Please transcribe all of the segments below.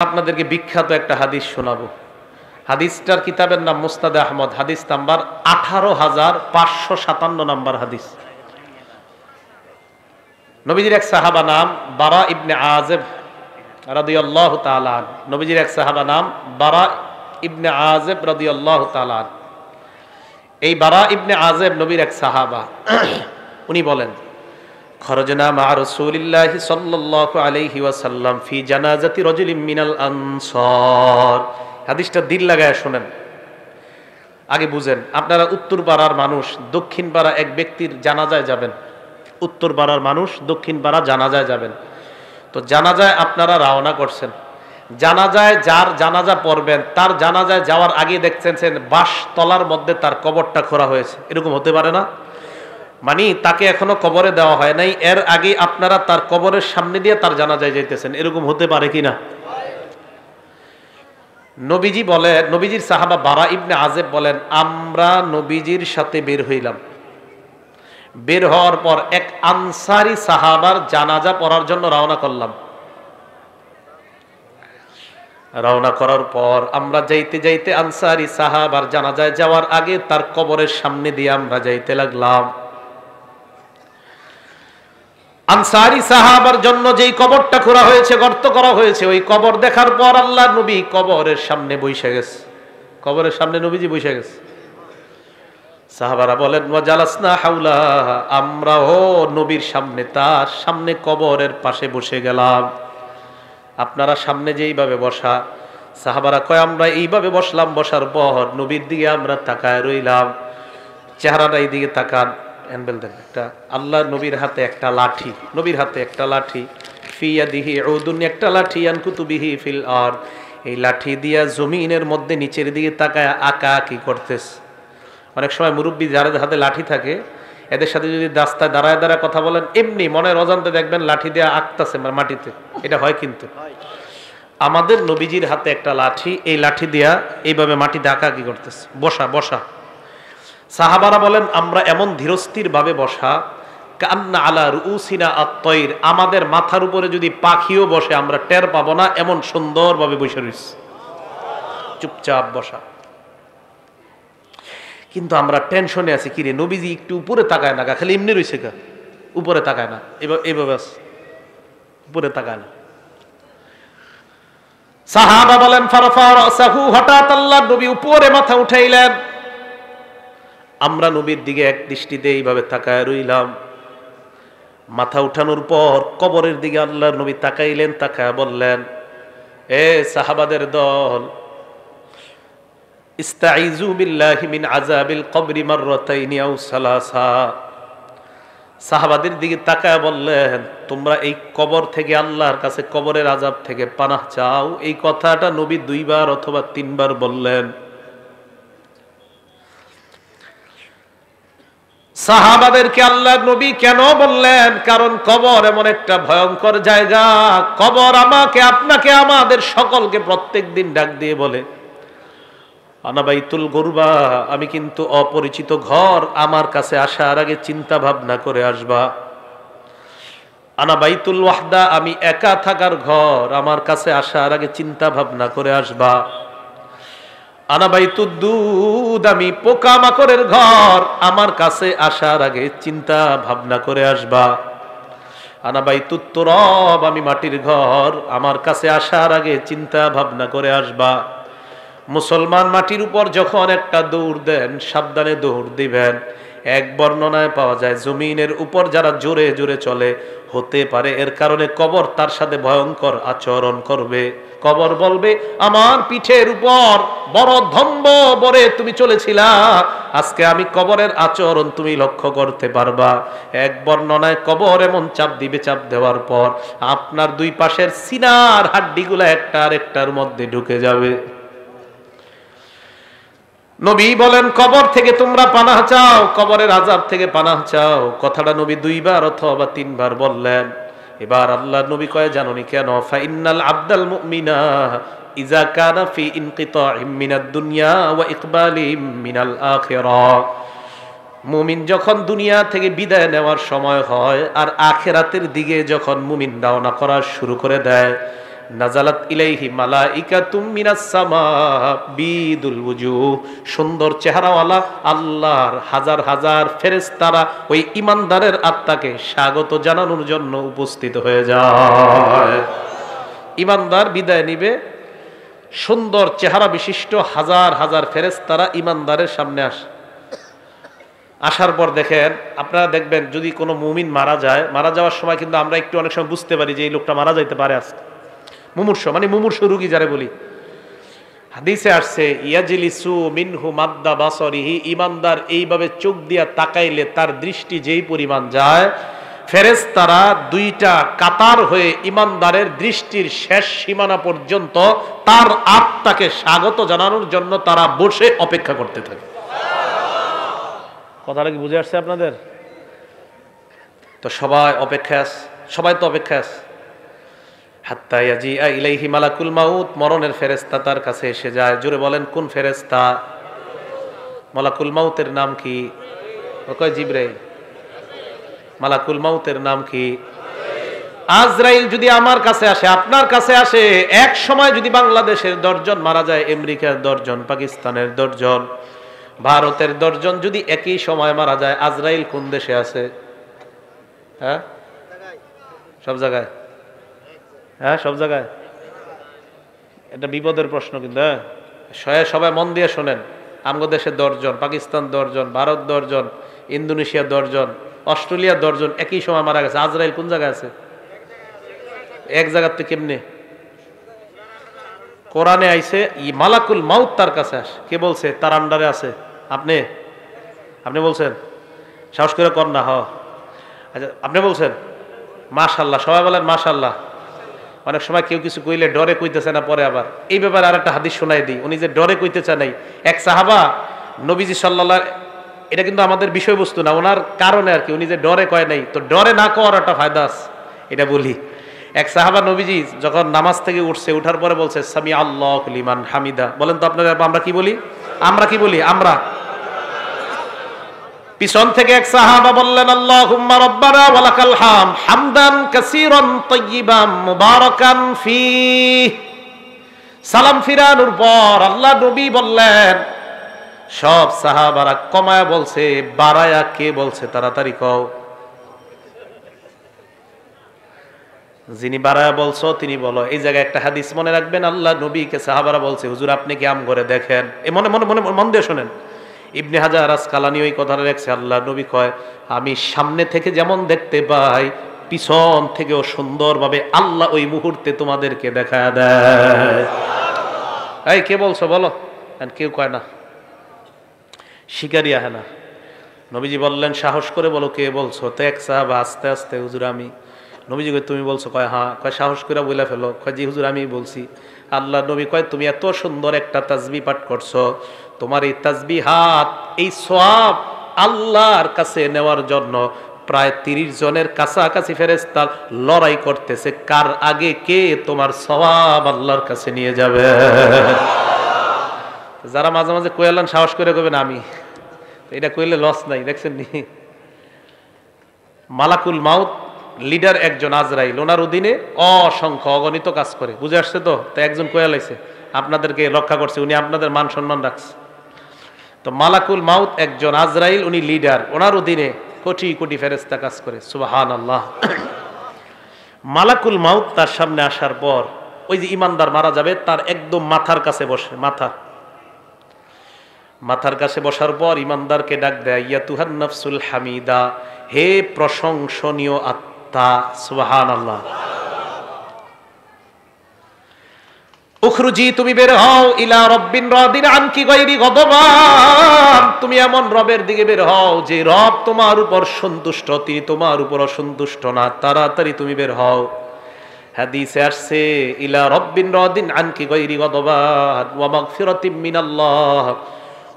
আপনাদেরকে বিখ্যাত একটা হাদিস শোনাবো। হাদিসটার কিতাবের নাম মুসনাদ আহমদ, হাদিস নাম্বার 18,557 নাম্বার হাদিস। নবীজির এক সাহাবা নাম বারা ইবনে আযিব রাদিয়াল্লাহু তাআলা আনহু। নবীজির এক সাহাবা নাম বারা ইবনে আযিব রাদিয়াল্লাহু তাআলা আনহু। এই বারা ইবনে আযিব নবীর এক সাহাবা। উনি বলেন, খরজনা মা রাসূলিল্লাহি সাল্লাল্লাহু আলাইহি ওয়াসাল্লাম ফি জানাজাতি রাজুলিন মিনাল আনসার। হাদিসটা দিল লাগায় শুনেন, আগে বুঝেন। আপনারা উত্তর পাড়ার মানুষ, দক্ষিণ পাড়া এক ব্যক্তির জানাজায় যাবেন। উত্তর পাড়ার মানুষ দক্ষিণ পাড়া জানাজায় যাবেন। তো জানাজায় আপনারা রওনা করছেন। জানাজায় যার জানাজা পড়বেন তার জানাজায় যাওয়ার আগে দেখছেন বাঁশ তলার মধ্যে তার কবরটা খোঁড়া হয়েছে। এরকম হতে পারে না? মানে তাকে এখনো কবরে দেওয়া হয় নাই, এর আগে আপনারা তার কবরের সামনে দিয়ে তার জানাজায় যাইতেছেন। এরকম হতে পারে কিনা? নবীজি বলেন, নবীজির সাহাবা বারা ইবনে আযিব বলেন, আমরা নবীজির সাথে বের হইলাম। বের হওয়ার পর এক আনসারী সাহাবার জানাজা পড়ার জন্য রওনা করলাম। রওনা করার পর আমরা যাইতে যাইতে আনসারী সাহাবার জানাজায় যাওয়ার আগে তার কবরের সামনে দিয়ে আমরা যাইতে লাগলাম। আনসারী সাহাবার জন্য যেই কবরটা খোঁড়া হয়েছে, গর্ত করা হয়েছে, ওই কবর দেখার পর আল্লাহর নবী কবরের সামনে বসে গেছে। কবরের সামনে নবীজি বসে গেছে। সাহাবারা বলেন, ওয়া জালাসনা হাওলা, আমরাও নবীর সামনে, তার সামনে কবরের পাশে বসে গেলাম। আপনারা সামনে যেইভাবে বসা, সাহাবারা কয় আমরা এইভাবে বসলাম। বসার পর নবীর দিকে আমরা তাকায় রইলাম। চেহারাটা এই দিকে তাকান। একটা আল্লাহ নবীর হাতে একটা লাঠি, নবীর হাতে একটা লাঠি, ফিয়াদিহি উদুন, একটা লাঠি, আনকুতুবিহি ফিল আরদ, এই লাঠি দিয়া জমিনের মধ্যে নিচের দিকে তাকায় আঁকা আঁকি করতেছে। অনেক সময় মুরব্বী যাদের হাতে লাঠি থাকে, এদের সাথে যদি রাস্তায় দাঁড়ায় দাঁড়ায় কথা বলেন, এমনি মনের অজান্তে দেখবেন লাঠি দিয়ে আঁকতেছে মাটিতে। এটা হয় কিন্তু। আমাদের নবীজির হাতে একটা লাঠি, এই লাঠি দিয়া এইভাবে মাটিতে আঁকা আঁকি করতেছে। বসা বসা। সাহাবারা বলেন, আমরা এমন ধীরস্থির ভাবে বসা, কান্না আলা রুউসিনা আত-তায়র, আমাদের মাথার উপরে যদি পাখিও বসে আমরা টের পাবো না, এমন সুন্দরভাবে বসে রইছি। চুপচাপ বসা। কিন্তু আমরা টেনশনে আছি, কিরে নবীজি একটু উপরে তাকায় না, খালি এমনি রইছে কা, উপরে তাকায় না, এইভাবে উপরে তাকায় না। সাহাবা বলেন, ফারফা রাসাহু, হঠাৎ আল্লাহর নবী উপরে মাথা উঠাইলেন। আমরা নবীর দিকে এক দৃষ্টিতে এইভাবে তাকায় রইলাম। মাথা উঠানোর পর কবরের দিকে আল্লাহর নবী তাকাইলেন। তাকায় বললেন, এ সাহাবাদের দল, ইস্তাইযু বিল্লাহি মিন আযাবিল কবরি মাররাতাইনি আও সালাসা। সাহাবাদের দিকে তাকায় বললেন, তোমরা এই কবর থেকে, আল্লাহর কাছে কবরের আযাব থেকে পানাহ চাও। এই কথাটা নবী 2 বার অথবা 3 বার বললেন। সাহাবাদেরকে আল্লাহর নবী কেন বললেন? কারণ কবর এমন একটা ভয়ঙ্কর জায়গা। কবর আমাকে, আপনাকে, আমাদের সকলকে প্রত্যেকদিন ডাক দিয়ে বলে, আনা বাইতুল গুরবা, আমি কিন্তু অপরিচিত ঘর, আমার কাছে আসার আগে চিন্তা ভাবনা করে আসবা। আনা বাইতুল ওয়াহদা, আমি একা থাকার ঘর, আমার কাছে আসার আগে চিন্তা ভাবনা করে আসবা। আনা বাইতুদ দুদ, আমি পোকামাকড়ের ঘর, আমার কাছে আসার আগে চিন্তা ভাবনা করে আসবা। আনা বাইতুত তুরাব, আমি মাটির ঘর, আমার কাছে আসার আগে চিন্তা ভাবনা করে আসবা। মুসলমান মাটির উপর যখন একটা দৌড় দেন, সাবধানে দৌড় দিবেন। এক বর্ণনায় পাওয়া যায়, জমিনের উপর যারা জোরে জোরে চলে, হতে পারে এর কারণে কবর তার সাথে ভয়ঙ্কর আচরণ করবে। কবর বলবে, আমার পিঠের উপর বড় ধম্ব বরে তুমি চলেছিলা, আজকে আমি কবরের আচরণ তুমি লক্ষ্য করতে পারবা। এক বর্ণনায় কবর এমন চাপ দিবে, চাপ দেওয়ার পর আপনার 2 পাশের সিনার হাড্ডিগুলা একটা আরেকটার মধ্যে ঢুকে যাবে। নবী বলেন, কবর থেকে তোমরা পানাহ চাও, কবরের আযাব থেকে পানাহ চাও। কথাটা নবী 2 বার অথবা 3 বার বললেন। এবার আল্লাহর নবী কয়, জানোনি কেন? ফা ইন্নাল আবদাল মুমিনা ইযা কানা ফি ইনকিতাইম মিনাদ দুনিয়া ওয়া ইকবালিম মিনাল আখিরাহ। মুমিন যখন দুনিয়া থেকে বিদায় নেওয়ার সময় হয় আর আখিরাতের দিকে যখন মুমিন রওনা করা শুরু করে দেয়, নাজালাত ইলাইহি মালাইকাতুম মিনাস সামা বিদুল ওয়ুজুহ, সুন্দর চেহারাওয়ালা আল্লাহর হাজার হাজার ফেরেশতারা ওই ইমানদারের আত্মাকে স্বাগত জানানোর জন্য উপস্থিত হয়ে যায়। ইমানদার বিদায় নিবে, সুন্দর চেহারা বিশিষ্ট হাজার হাজার ফেরেশতারা ইমানদারের সামনে আসে। আসার পর দেখেন, আপনারা দেখবেন যদি কোনো মুমিন মারা যায়, মারা যাওয়ার সময় কিন্তু আমরা একটু অনেক সময় বুঝতে পারি যে এই লোকটা মারা যাইতে পারে আজকে। মুমূর্ষ মানে মুমূর্ষ রোগী যারে বলি, হাদিসে আসছে ইয়াজলিসু মিনহু মাদ্দা বাসরিহি, ইমানদার এইভাবে চোখ দিয়া তাকাইলে তার দৃষ্টি যেই পরিমাণ যায়, ফেরেশতারা দুইটা কাতার হয়ে ইমানদারের দৃষ্টির শেষ সীমানা পর্যন্ত তার আত্মাকে স্বাগত জানানোর জন্য তারা বসে অপেক্ষা করতে থাকে। কথাটা কি বুঝে আসছে আপনাদের? তো সবাই অপেক্ষায় আছে, সবাই তো অপেক্ষায় আছে। হাত্তা ইয়াজিআ ইলাইহি মালাকুল মাউত, মরণের ফেরেশতা তার কাছে এসে যায়। জোরে বলেন কোন ফেরেশতা? মালাকুল মাউতের নাম কি? ও কয় জিবরাইল। মালাকুল মাউতের নাম কি? আজরাইল। যদি আমার কাছে আসে, আপনার কাছে আসে, এক সময় যদি বাংলাদেশের 10 জন মারা যায়, আমেরিকার 10 জন, পাকিস্তানের 10 জন, ভারতের 10 জন যদি একই সময় মারা যায়, আজরাইল কোন দেশে আছে? হ্যাঁ, সব জায়গায়। হ্যাঁ, সব জায়গায়। এটা বিপদের প্রশ্ন কিন্তু। হ্যাঁ, সবাই মন দিয়ে শোনেন। আমাদের দেশে 10 জন, পাকিস্তান 10 জন, ভারত 10 জন, ইন্দোনেশিয়া 10 জন, অস্ট্রেলিয়া 10 জন একই সময় মারা গেছে। আজরাইল কোন জায়গায় আছে? এক জায়গার তো কেমনে? কোরআনে আইছে মালাকুল মাউত তার কাছে আসে। কে বলছে তার আন্ডারে আছে? আপনি আপনি বলছেন? সাহস করে কর না। আচ্ছা, আপনি বলছেন? মাশাআল্লাহ, সবাই বলেন মাশাআল্লাহ। অনেক সময় কেউ কিছু কইলে ডরে কইতেছে না, পরে আবার এই ব্যাপারে আর একটা হাদিস শোনাই দিই। উনি যে ডরে কইতেছে নাই, এক সাহাবা নবীজি সাল্লাল্লাহু, এটা কিন্তু আমাদের বিষয়বস্তু না, ওনার কারণে আর কি, উনি যে ডরে কয় নাই, তো ডরে না কওয়ার একটা ফায়দা আছে, এটা বলি। এক সাহাবা নবীজি যখন নামাজ থেকে উঠছে, উঠার পরে বলছে সামি আল্লাহু লিমান হামিদা। বলেন তো আপনারা আমরা কি বলি? আমরা কি বলি? আমরা। পিছন থেকে এক সাহাবা বললেন আল্লাহুম্মা রাব্বানা ওয়া লাকাল হামদ হামদান কাসীরান তাইয়িবান মুবারাকান ফীহ। সালাম ফিরানোর পর আল্লাহ নবী বললেন, সব সাহাবারা কমায়া বলছে, বাড়ায়া কে বলছে? তাড়াতাড়ি কও। যিনি বাড়ায়া বলছো তিনি বলো। এই জায়গায় একটা হাদিস মনে রাখবেন, আল্লাহ নবীকে সাহাবারা বলছে হুজুর আপনি কি আম করে দেখেন। এ মনে মনে মনে মন দিয়ে শোনেন। ইবনে হাজার আসকালানী ওই কথাটা লেখছে, আল্লাহ নবী কয় আমি সামনে থেকে যেমন দেখতে পাই, পিছন থেকেও সুন্দরভাবে আল্লাহ ওই মুহূর্তে তোমাদেরকে দেখা দেয়। এই কে বলছো বলো? কেউ কয় না, শিকারিয়া। হ্যাঁ না, নবীজি বললেন সাহস করে বলো কে বলছো। তো এক সাহাবা আস্তে আস্তে, হুজুর আমি। নবীজি কয় তুমি বলছো? কয় হ্যাঁ। কয় সাহস করে বলে ফেলো। কয় জি হুজুর আমি বলছি। আল্লাহ নবী কয় তুমি এত সুন্দর একটা তাসবিহ পাঠ করছো, তোমার এই তাসবিহাত, এই সওয়াব আল্লাহর কাছে নেওয়ার জন্য প্রায় 30 জনের কাছাকাছি ফেরেশতা লড়াই করতেছে, কার আগে কে তোমার সওয়াব আল্লাহর কাছে নিয়ে যাবে। যারা মাঝে মাঝে কইলেন সাহস করে কইবেন আমি, এটা কইলে লস নাই। দেখছেন নি, মালাকুল মাউত লিডার একজন আজরাইল, ওনার অধীনে অসংখ্য অগণিত কাজ করে। বুঝে আসছে তো? তো একজন কইয়া লাইছে, আপনাদেরকে রক্ষা করছে, উনি আপনাদের মান সম্মান রাখছে। তো মালাকুল মাউত একজন আজরাইল, উনি লিডার, ওনার অধীনে কোটি কোটি ফেরেশতা কাজ করে। সুবহানাল্লাহ। মালাকুল মাউত তার সামনে আসার পর ওই যে ইমানদার মারা যাবে, তার একদম মাথার কাছে বসে। মাথার কাছে বসার পর ইমানদারকে ডাক দেয়, ইয়াতুহান নাফসুল হামিদা, হে প্রশংসনীয় আত্মা। সুবহানাল্লাহ। উখরুজি, তুমি বের হও, ইলা রব্বিন রাদিন আনকি গায়রি গদবান, তুমি এমন রবের দিকে বের হও যে রব তোমার উপর সন্তুষ্ট, তিনি তোমার উপর অসন্তুষ্ট না। তাড়াতাড়ি তুমি বের হও। হাদিসে আসছে ইলা রব্বিন রাদিন আনকি গায়রি গদবান ওয়া মাগফিরাতিম মিনাল্লাহ।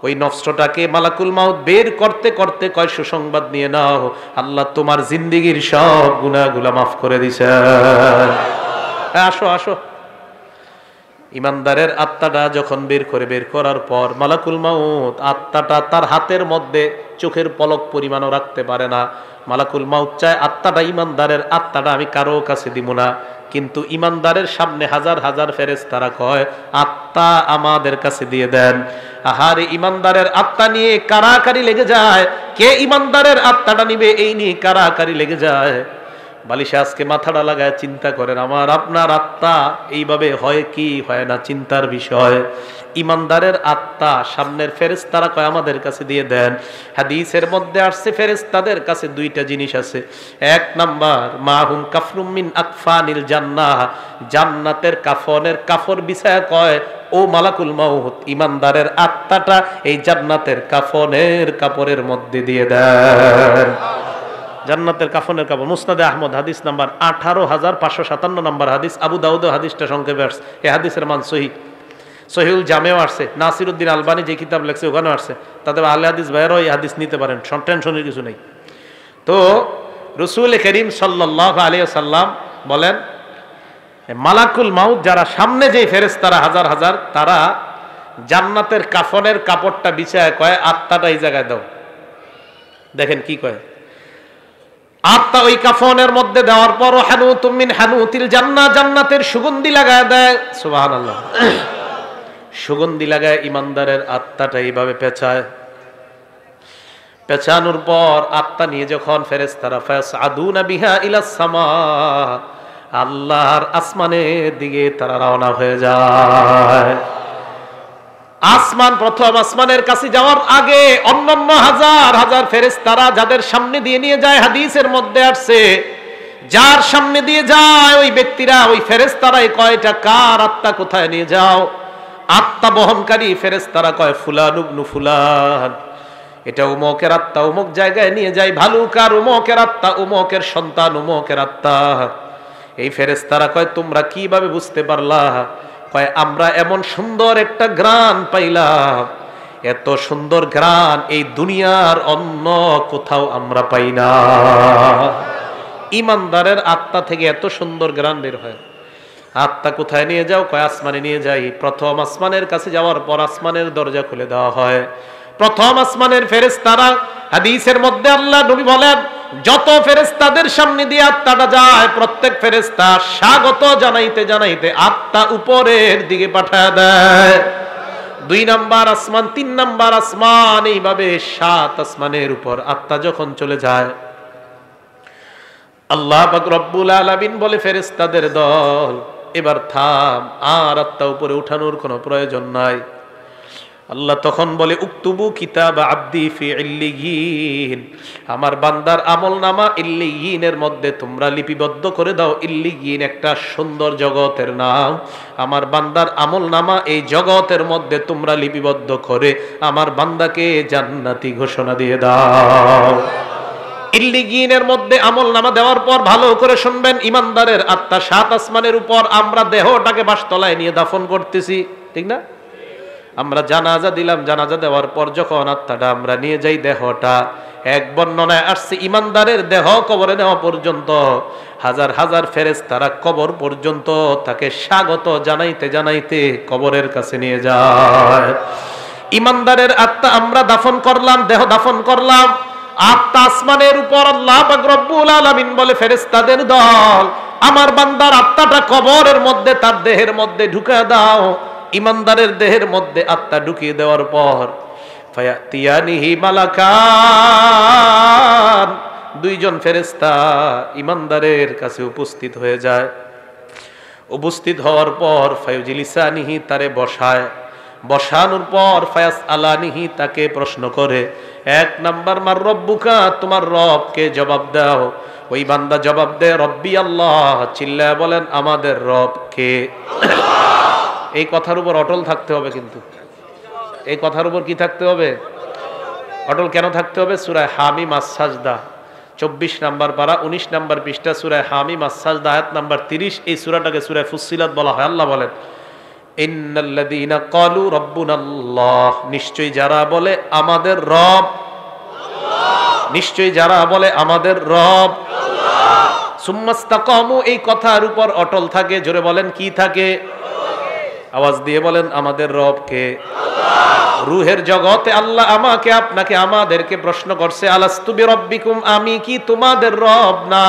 ওই নফসটাকে মালাকুল মাউত বের করতে করতে কয় সুসংবাদ নিয়ে নাও, আল্লাহ তোমার জিন্দেগীর সব গুনাহগুলো মাফ করে দিয়েছেন। আসো আসো। ইমানদারের আত্মাটা যখন বের করার পর মালাকুল মাউত আত্মাটা তার হাতের মধ্যে চোখের পলক পরিমাণও রাখতে পারে না। মালাকুল মাউত চায় আত্মাটা, ইমানদারের আত্মাটা আমি কারো কাছে দিব না, কিন্তু ইমানদারের সামনে হাজার হাজার ফেরেশতারা কয় আত্মা আমাদের কাছে দিয়ে দেন। আহারে ইমানদারের আত্মা নিয়ে কারাকারি লেগে যায়, কে ইমানদারের আত্মাটা নিবে এই নিয়ে কারাকারি লেগে যায়। বালিশে আজকে মাথাটা লাগায় চিন্তা করেন, আমার আপনার আত্মা এইভাবে হয় কি হয় না, চিন্তার বিষয়। ইমানদারের আত্মা সামনের ফেরেশতারা কয় আমাদের কাছে দিয়ে দেন। হাদিসের মধ্যে আসছে ফেরেশতাদের কাছে দুইটা জিনিস আছে। এক নাম্বার মাহুম কাফরুম মিন আকফানিল জান্নাহ, জান্নাতের কাফনের কাফর বিছায়া কয় ও মালাকুল মাউত, ইমানদারের আত্মাটা এই জান্নাতের কাফনের কাপড়ের মধ্যে দিয়ে দেন। জান্নাতের কাফনের কাপড়, মুসনাদে আহমদ হাদিস নাম্বার 18,557 নম্বর হাদিস। আবু দাউদ হাদিসটা সংক্ষেপে আসছে। এই হাদিসের মান সহিহ, সহিহুল জামেও আসছে। নাসিরউদ্দিন আলবানী যে কিতাব লেখছে ওখানেও আসছে। তাতে আহলে হাদিস ভাইয়েরাও এই হাদিস নিতে পারেন, টেনশনের কিছু নেই। তো রাসূল করিম সাল্লাল্লাহু আলাইহি ওয়াসাল্লাম বলেন মালাকুল মাউত যারা সামনে যে ফেরেশতারা হাজার হাজার, তারা জান্নাতের কাফনের কাপড়টা বিছায় কয় আত্মাটা এই জায়গায় দাও। দেখেন কি কয়, আত্মা ওই কাফনের মধ্যে দেওয়ার পর হানুতুম মিন হানুতিল জান্নাহ, জান্নাতের সুগন্ধি লাগায় দেয়। সুবহানাল্লাহ। সুগন্ধি লাগায় ইমানদারের আত্মাটা এইভাবে পেঁচায়। পেঁচানোর পর আত্মা নিয়ে যখন ফেরেশতারা ফায়াসআদুনা বিহা ইলাস সামা, আল্লাহর আসমানের দিকে তারা রওনা হয়ে যায়। আসমান, প্রথম আসমানের কাছে যাওয়ার আগে অন্যান্য হাজার হাজার ফেরেশতারা যাদের সামনে দিয়ে নিয়ে যায়, হাদিসের মধ্যে আসছে যার সামনে দিয়ে যায় ওই ব্যক্তিরা, ওই ফেরেশতারাই কয়টা কার আত্মা কোথায় নিয়ে যাও। আত্মা বহনকারী ফেরেশতারা কয় ফুলান ইবনু ফুলান, এটা উমকের আত্মা উমক জায়গায় নিয়ে যায়। ভালুকার উমকের আত্মা, উমকের সন্তান উমকের আত্মা। এই ফেরেশতারা কয় তোমরা কিভাবে বুঝতে পারলা? কয় আমরা এমন সুন্দর একটা ঘ্রাণ পাইলাম, এত সুন্দর ঘ্রাণ এই দুনিয়ার অন্য কোথাও আমরা পাই না। ইমানদারের আত্মা থেকে এত সুন্দর ঘ্রাণ বের হয়। আত্মা কোথায় নিয়ে যাও? কয় আসমানে নিয়ে যাই। প্রথম আসমানের কাছে যাওয়ার পর আসমানের দরজা খুলে দেওয়া হয়। প্রথম আসমানের ফেরেশতারা, হাদিসের মধ্যে আল্লাহ নবী বলেন যত ফেরেশতাদের সামনে দিয়ে আত্মাটা যায়, প্রত্যেক ফেরেশতা স্বাগত জানাইতে জানাইতে আত্মা উপরের দিকে পাঠায় দেয়। 2 নাম্বার আসমান, 3 নাম্বার আসমান, এইভাবে 7 আসমানের উপর আত্মা যখন চলে যায়, আল্লাহ পাক রব্বুল আলামিন বলে ফেরেশতাদের দল এবার থাম, আর আত্মা উপরে উঠানোর কোনো প্রয়োজন নাই। আল্লাহ তখন বলে উকতুবু কিতাব আব্দি ফি ইল্লিয়িন, আমার বান্দার আমলনামা ইল্লিয়িনের মধ্যে তোমরা লিপিবদ্ধ করে দাও। ইল্লিয়িন একটা সুন্দর জগতের নাম। আমার বান্দার আমলনামা এই জগতের মধ্যে তোমরা লিপিবদ্ধ করে আমার বান্দাকে জান্নাতি ঘোষণা দিয়ে দাও। ইল্লিয়িনের মধ্যে আমলনামা দেওয়ার পর ভালো করে শুনবেন, ইমানদারের আত্মা 7 আসমানের উপর, আমরা দেহটাকে বাসতলায় নিয়ে দাফন করতেছি, ঠিক না? আমরা জানাজা দিলাম, জানাজা দেওয়ার পর যখন আত্মাটা আমরা নিয়ে যাই, দেহটা এক বর্ণনায় আসছে ইমানদারের দেহ কবরে নেওয়া পর্যন্ত হাজার হাজার ফেরেশতারা কবর পর্যন্ত তাকে স্বাগত জানাইতে জানাইতে কবরের কাছে নিয়ে যায়। ইমানদারের আত্মা আমরা দাফন করলাম, দেহ দাফন করলাম, আত্মা আসমানের উপর। আল্লাহ পাক রব্বুল আলামিন বলে ফেরেশতাদের দল আমার বান্দার আত্মাটা কবরের মধ্যে তার দেহের মধ্যে ঢুকিয়ে দাও। ইমানদারের দেহের মধ্যে আত্মা ঢুকিয়ে দেওয়ার পর ফায়াতিয়ানিহি মালাকান, 2 জন ফেরেশতা ইমানদারের কাছে উপস্থিত হয়ে যায়। উপস্থিত হওয়ার পর ফায়ুজিলিসানিহি, তারে বসায়। বসানোর পর ফায়াস আলানিহি, তাকে প্রশ্ন করে। 1 নাম্বার মার রব্বুকা, তোমার রবকে জবাব দাও। ওই বান্দা জবাব দেয় রব্বি আল্লাহ, চিল্লায় বলেন আমাদের রব কে? এই কথার উপর অটল থাকতে হবে, কিন্তু এই কথার উপর কি থাকতে হবে? অটল কেন থাকতে হবে? সূরা হামিম আস-সাজদা 24 নাম্বার পারা 19 নাম্বার পৃষ্ঠা, সূরা হামিম আস-সাজদা আয়াত নাম্বার 30। এই সূরাটাকে সূরা ফুসসিলাত বলা হয়। আল্লাহ বলেন ইন্নাল্লাযীনা ক্বালু রাব্বুনাল্লাহ, নিশ্চয়ই যারা বলে আমাদের রব আল্লাহ, নিশ্চয়ই যারা বলে আমাদের রব আল্লাহ, সুম্মাস্তাকামু, এই কথার উপর অটল থাকে। জোরে বলেন কি থাকে? আওয়াজ দিয়ে বলেন আমাদের রব কে? আল্লাহ। রূহের জগতে আল্লাহ আমাকে আপনাকে আমাদেরকে প্রশ্ন করছে আলাস্তু বিরাব্বিকুম, আমি কি তোমাদের রব না?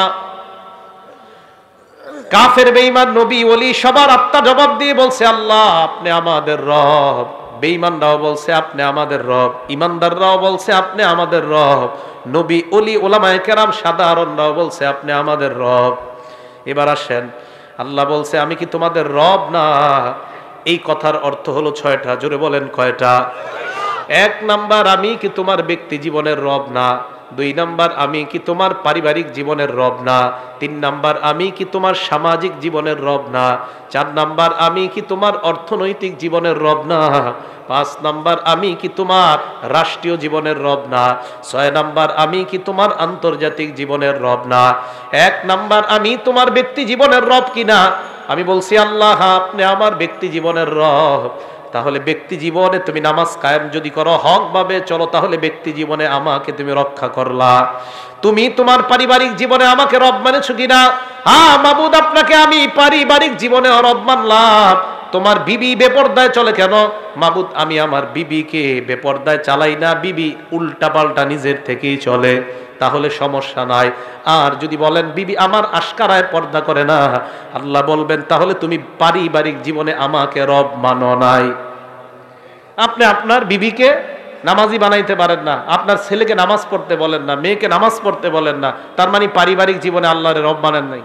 কাফের বেঈমান নবী ওলি সবার আত্মা জবাব দিয়ে বলছে আল্লাহ আপনি আমাদের রব। বেঈমানরাও বলছে আপনি আমাদের রব, ইমানদাররাও বলছে আপনি আমাদের রব, নবী ওলি ওলামায়ে কেরাম সাধারণরাও বলছে আপনি আমাদের রব। এবার আসেন, আল্লাহ বলছে আমি কি তোমাদের রব না? এই কথার অর্থ হলো 6টা। জোরে বলেন কয়টা? 1 নাম্বার, আমি কি তোমার ব্যক্তি জীবনের রব না? 2 নাম্বার, আমি কি তোমার পারিবারিক জীবনের রব না? 3 নাম্বার, আমি কি তোমার সামাজিক জীবনের রব না? 4 নাম্বার, আমি কি তোমার অর্থনৈতিক জীবনের রব না? 5 নাম্বার, আমি কি তোমার রাষ্ট্রীয় জীবনের রব না? 6 নাম্বার, আমি কি তোমার আন্তর্জাতিক জীবনের রব না? 1 নাম্বার, আমি তোমার ব্যক্তি জীবনের রব কিনা? আমি বলছি আল্লাহ আপনি আমার ব্যক্তি জীবনের রব। তাহলে ব্যক্তি জীবনে তুমি নামাজ কায়েম যদি করো, হক ভাবে চলো, তাহলে ব্যক্তি জীবনে আমাকে তুমি রক্ষা করলা। তুমি তোমার পারিবারিক জীবনে আমাকে রব মানেছো কিনা? হ্যাঁ মাবুদ, আপনাকে আমি পারিবারিক জীবনে রব মানলাম। তোমার বিবি বেপরদায় চলে কেন? মাবুদ, আমি আমার বিবিকে বেপরদায় চালাই না, বিবি উল্টা পাল্টা নিজের থেকেই চলে, তাহলে সমস্যা নাই। আর যদি বলেন বিবি আমার আশকারায় পর্দা করে না, আল্লাহ বলবেন তাহলে তুমি পারিবারিক জীবনে আমাকে রব মানো নাই। আপনি আপনার বিবিকে নামাজি বানাইতে পারেন না, আপনার ছেলেকে নামাজ পড়তে বলেন না, মেয়েকে নামাজ পড়তে বলেন না, তার মানে পারিবারিক জীবনে আল্লাহর রব মানেন নাই।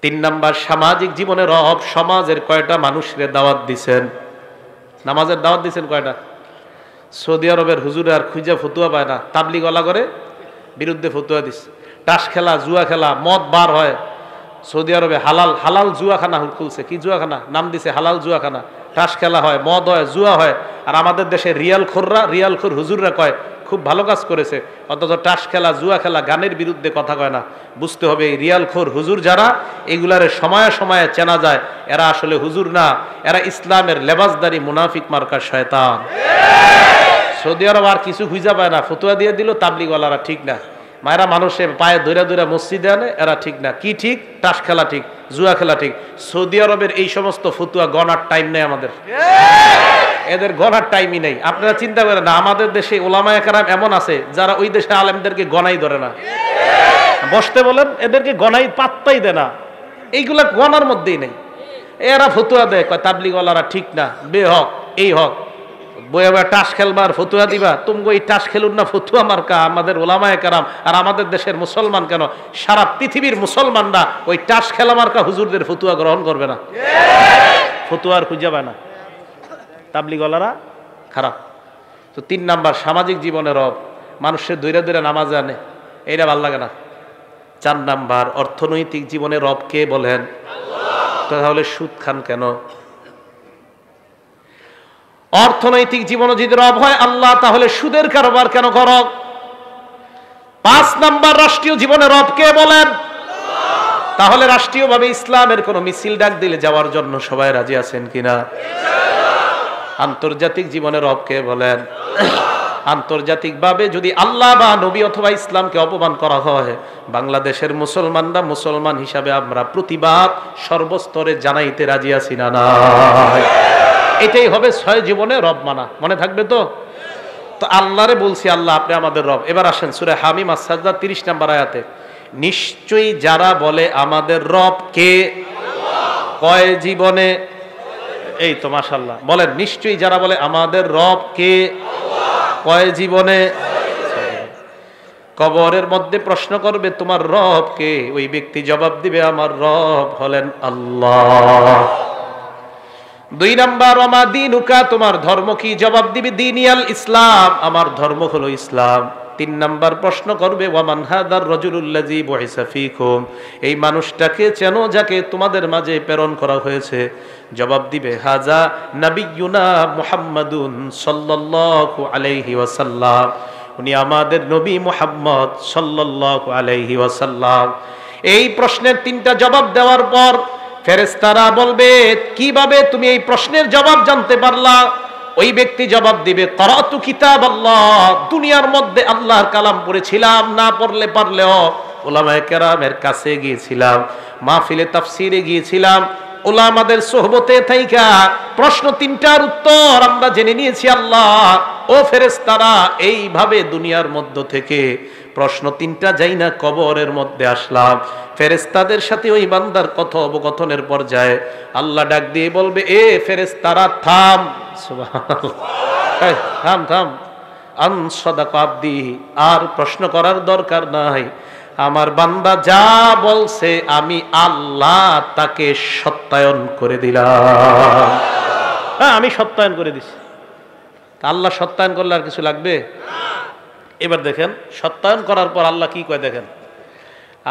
3 নাম্বার, সামাজিক জীবনে রব। সমাজের কয়টা মানুষের দাওয়াত দিছেন? নামাজের দাওয়াত দিছেন কয়টা? সৌদি আরবের হুজুরে আর খুঁজা ফতুয়া পায় না, তাবলিগওয়ালা করে বিরুদ্ধে ফতুয়া দিচ্ছে। তাস খেলা, জুয়া খেলা, মদ বার হয়। সৌদি আরবে হালাল হালাল জুয়াখানা খুলছে। কি জুয়াখানা? নাম দিছে হালাল জুয়াখানা। তাস খেলা হয়, মদ হয়, জুয়া হয়। আর আমাদের দেশে রিয়াল খোর হুজুররা কয় খুব ভালো কাজ করেছে, অথচ তাস খেলা, জুয়া খেলা, গানের বিরুদ্ধে কথা কয় না। বুঝতে হবে এই রিয়াল খোর হুজুর যারা, এগুলারে সময়ে সময়ে চেনা যায় এরা আসলে হুজুর না, এরা ইসলামের লেবাসদারি মুনাফিক মার্কার শয়তান। সৌদি আরব আর কিছু খুঁজা পায় না, ফতুয়া দিয়ে দিল তাবলিগওয়ালারা ঠিক না, মায়েরা মানুষের পায়ে ধরে ধরে মসজিদে আনে, এরা ঠিক না। কি ঠিক? তাস খেলা ঠিক, জুয়া খেলা ঠিক। সৌদি আরবের এই সমস্ত ফতুয়া গণার টাইম নেই আমাদের, এদের গণার টাইমই নেই। আপনারা চিন্তা করেন না, আমাদের দেশে ওলামায়ে কেরাম এমন আছে যারা ওই দেশে আলেমদেরকে গণাই ধরে না, বসতে বলেন এদেরকে গণাই পাত্তাই দেয় না, এইগুলা গণার মধ্যেই নেই। এরা ফতুয়া দেয়, কয় তাবলিগওয়ালারা ঠিক না, বেহক, এই হক। বইয়া টাস খেলবার ফতুয়া দিবা, তুমি ওই টাস খেলুন না ফতুয়া মার্কা আমাদের ওলামায়ে কেরাম। আর আমাদের দেশের মুসলমান কেন, সারা পৃথিবীর মুসলমানরা ওই টাস খেলা মার্কা হুজুরদের ফতুয়া গ্রহণ করবে না, ফতুয়া আর খুঁজে পায় না। তাবলিগওয়ালারা খারাপ। তো 3 নাম্বার, সামাজিক জীবনের রব। মানুষের দৈরা দৈরা নামাজ আনে, এইটা ভাল লাগে না। 4 নাম্বার, অর্থনৈতিক জীবনের রব কে বলেন? তাহলে সুদ খান কেন? অর্থনৈতিক জীবনে যদি রব হয় আল্লাহ, তাহলে সুদের কারবার কেন করো? 5 নাম্বার, রাষ্ট্রীয় জীবনে রব কে বলেন? তাহলে রাষ্ট্রীয়ভাবে ইসলামের কোন মিছিল ডাক দিলে যাওয়ার জন্য সবাই রাজি আছেন কিনা? আন্তর্জাতিক জীবনে রব কে বলেন? আন্তর্জাতিকভাবে যদি আল্লাহ বা নবী অথবা ইসলামকে অপমান করা হয়, বাংলাদেশের মুসলমানরা মুসলমান হিসাবে আমরা প্রতিবাদ সর্বস্তরে জানাইতে রাজি আছি না? নাই। এটাই হবে 6 জীবনে রব মানা। মনে থাকবে তো? তো আল্লাহরে বলছি আল্লাহ আপনি আমাদের রব। এবার আসেন সূরা হামিম আস-সাজদা 30 নম্বর আয়াতে, নিশ্চয়ই যারা বলে আমাদের রব কে, কয় জীবনে? এই তো মাশাআল্লাহ, বলেন নিশ্চয়ই যারা বলে আমাদের রব কে, কয় জীবনে? কবরের মধ্যে প্রশ্ন করবে তোমার রব কে, ওই ব্যক্তি জবাব দিবে আমার রব হলেন আল্লাহ। 2 নাম্বার, ওমা দীনুকা, তোমার ধর্ম কি? জবাব দিবে দীনিয়াল ইসলাম, আমার ধর্ম হলো ইসলাম। 3 নাম্বার প্রশ্ন করবে ওয়ামান হাদার রাজুলুল্লাযী বুইসা ফীকুম, এই মানুষটাকে চেনো যাকে তোমাদের মাঝে প্রেরণ করা হয়েছে? জবাব দিবে হাজা নাবিয়ুনা মুহাম্মাদুন সাল্লাল্লাহু আলাইহি ওয়াসাল্লাম, উনি আমাদের নবী মুহাম্মদ সাল্লাল্লাহু আলাইহি ওয়াসাল্লাম। এই প্রশ্নের 3টা জবাব দেওয়ার পর ফেরেশতারা বলবে কিভাবে তুমি এই প্রশ্নের জবাব জানতে পারলা? ওই ব্যক্তি জবাব দিবে করাতু কিতাবাল্লাহ, দুনিয়ার মধ্যে আল্লাহর কালাম পড়েছিলাম, না পড়লে পারলেও উলামায়ে কেরামের কাছে গিয়েছিলাম, মাহফিলে তাফসিরে গিয়েছিলাম, উলামাদের সোহবতে থাইকা প্রশ্ন 3টার উত্তর আমরা জেনে নিয়েছি আল্লাহ। ও ফেরেশতারা, এইভাবে দুনিয়ার মধ্য থেকে প্রশ্ন তিনটা যাই না কবরের মধ্যে আসলাম, ফেরেশতাদের সাথে ওই বান্দার কথোপকথনের পর্যায়ে আল্লাহ ডাক দিয়ে বলবে, এ ফেরেশতারা থাম। সুবহানাল্লাহ, থাম থাম, আন সাদাকা আব্দি, আর প্রশ্ন করার দরকার নাই, আমার বান্দা যা বলছে আমি আল্লাহ তাকে সত্যায়ন করে দিলাম। হ্যাঁ, আমি সত্যায়ন করে দিছি। আল্লাহ সত্যায়ন করলে আর কিছু লাগবে? এবার দেখেন সত্যায়ন করার পর আল্লাহ কি কয় দেখেন।